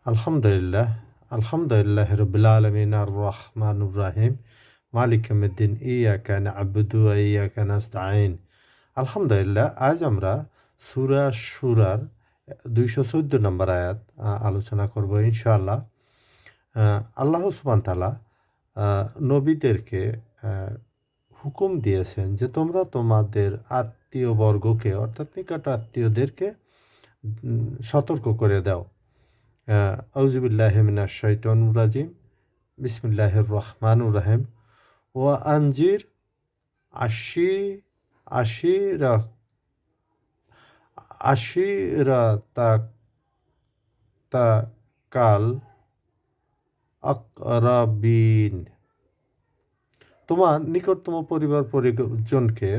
আলহামদুলিল্লাহ, আলহামদুলিল্লাহ রবিল আলমিন আর রহমানুর রাহিম মালিক ইয়াউমিদ্দিন ইয়াকা না'বুদু ওয়া ইয়াকা নাস্তাঈন। আলহামদুলিল্লাহ, আজ আমরা সূরা শুরার ২১৪ নম্বর আয়াত আলোচনা করব ইনশাআল্লাহ। আল্লাহ সুবহানাহু তাআলা নবীদেরকে হুকুম দিয়েছেন যে তোমরা তোমাদের আত্মীয়বর্গকে অর্থাৎ নিকট আত্মীয়দেরকে সতর্ক করে দাও। আউযুবিল্লাহি মিনাশ শাইতানির রাজিম। বিসমিল্লাহির রহমানির রহিম। ওয়া আনজির আশি আশিরা আশিরাতাকাল আকরাবিন। তোমার নিকটতম পরিজনকে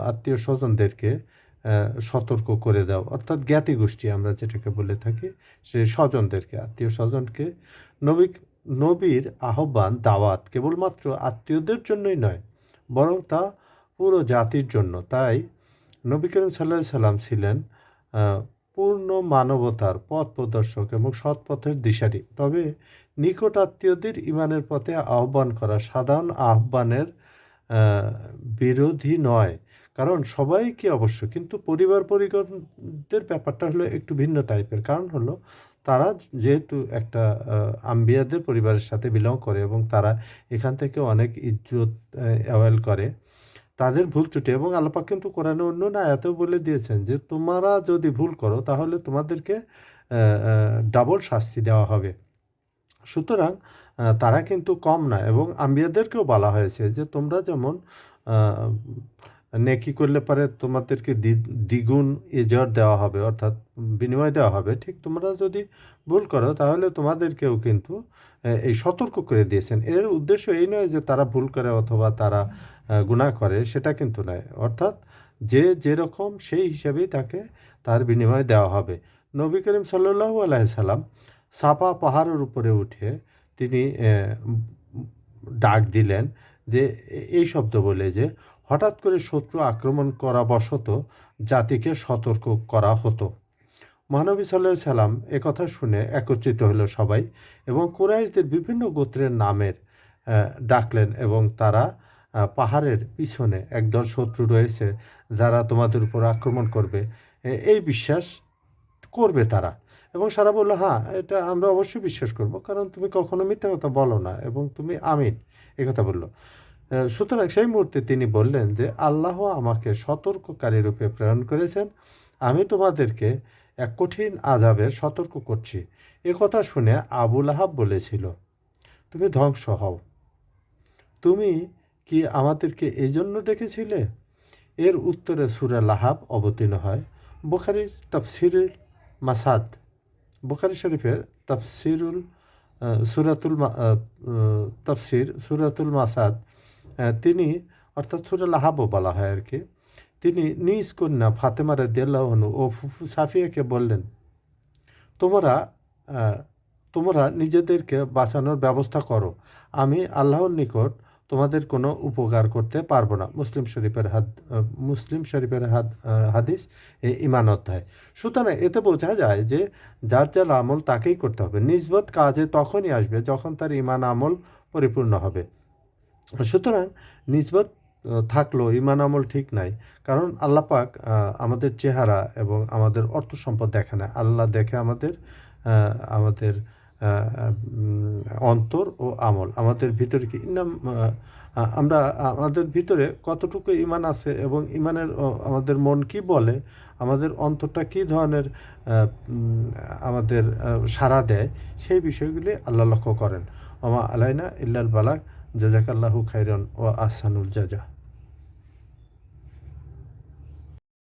আত্মীয় স্বজনদেরকে সতর্ক করে দাও, অর্থাৎ জ্ঞাতি গোষ্ঠী আমরা যেটাকে বলে থাকি, সে স্বজনদেরকে, আত্মীয় স্বজনকে। নবীর আহ্বান, দাওয়াত কেবলমাত্র আত্মীয়দের জন্যই নয়, বরং তা পুরো জাতির জন্য। তাই নবী করিম সাল্লাল্লাহু আলাইহি সাল্লাম ছিলেন পূর্ণ মানবতার পথ প্রদর্শক এবং সৎ পথের দিশারি। তবে নিকট আত্মীয়দের ইমানের পথে আহ্বান করা সাধারণ আহ্বানের বিরোধী নয়, কারণ সবাইকে অবশ্য, কিন্তু পরিবারদের ব্যাপারটা হলো একটু ভিন্ন টাইপের। কারণ হলো তারা যেহেতু একটা আম্বিয়াদের পরিবারের সাথে বিলং করে এবং তারা এখান থেকে অনেক ইজ্জত অ্যাওয়েল করে, তাদের ভুল ত্রুটি। এবং আল্লাহ পাক কিন্তু কোরআনে অন্য আয়াতেও বলে দিয়েছেন যে তোমরা যদি ভুল করো তাহলে তোমাদেরকে ডাবল শাস্তি দেওয়া হবে। সুতরাং তারা কিন্তু কম না। এবং আম্বিয়াদেরকেও বলা হয়েছে যে তোমরা যেমন নেকি করলে পারে তোমাদেরকে দ্বিগুণ এজর দেওয়া হবে, অর্থাৎ বিনিময় দেওয়া হবে, ঠিক তোমরা যদি ভুল করো তাহলে তোমাদেরকেও কিন্তু এই সতর্ক করে দিয়েছেন। এর উদ্দেশ্য এই নয় যে তারা ভুল করে অথবা তারা গুনাহ করে, সেটা কিন্তু নয়। অর্থাৎ যে যেরকম সেই হিসাবেই তাকে তার বিনিময় দেওয়া হবে। নবী করিম সাল্লাল্লাহু আলাইহি সাল্লাম সাফা পাহাড়ের উপরে উঠে তিনি ডাক দিলেন যে এই শব্দ বলে যে হঠাৎ করে শত্রু আক্রমণ করা বশত জাতিকে সতর্ক করা হতো। মহানবী সাল্লাল্লাহু আলাইহি সাল্লাম একথা শুনে একত্রিত হলো সবাই এবং কুরাইশদের বিভিন্ন গোত্রের নামের ডাকলেন এবং তারা পাহাড়ের পিছনে একদল শত্রু রয়েছে যারা তোমাদের উপর আক্রমণ করবে, এই বিশ্বাস করবে তারা। এবং সারা বললো, হ্যাঁ, এটা আমরা অবশ্যই বিশ্বাস করব, কারণ তুমি কখনো মিথ্যা কথা বলো না এবং তুমি আমিন, কথা বললো। সুতরাং সেই মুহূর্তে তিনি বললেন যে আল্লাহ আমাকে সতর্ককারী রূপে প্রেরণ করেছেন, আমি তোমাদেরকে এক কঠিন আযাবের সতর্ক করছি। কথা শুনে আবু লাহাব বলেছিল, তুমি ধ্বংস হও, তুমি কি আমাদেরকে এই জন্য ডেকেছিলে? এর উত্তরে সূরা লাহাব অবতীর্ণ হয়। বুখারীর তাফসীরুল মাসাদ, বুখারী শরীফের তাফসীরুল সূরাতুল মাসাদ, তিনি, অর্থাৎ সূরা লাহাবও বলা হয় আর কি, তিনি নিজ কন্যা ফাতেমা রাদিয়াল্লাহু আনহা ও ফুফু সাফিয়াকে বললেন, তোমরা নিজেদেরকে বাঁচানোর ব্যবস্থা করো, আমি আল্লাহর নিকট তোমাদের কোনো উপকার করতে পারবো না। মুসলিম শরীফের হাদিস, ঈমান অধ্যায়। সুতরাং এতে বোঝা যায় যে যার যার আমল তাকেই করতে হবে। নিসবত কাজে তখনই আসবে যখন তার ঈমান আমল পরিপূর্ণ হবে। সুতরাং নিসবত থাকলেও ঈমান আমল ঠিক নাই, কারণ আল্লাহ পাক আমাদের চেহারা এবং আমাদের অর্থ সম্পদ দেখে না। আল্লাহ দেখে আমাদের অন্তর ও আমল, আমাদের ভিতরে কি আমরা আমাদের ভিতরে কতটুকু ঈমান আছে এবং ঈমানের আমাদের মন কি বলে, আমাদের অন্তরটা কী ধরনের আমাদের সাড়া দেয়, সেই বিষয়গুলি আল্লাহ লক্ষ্য করেন। ওমা আলাইনা ইল্লাল বালাগ। জাযাকাল্লাহু খাইরান ওয়া আহসানুল জাযা।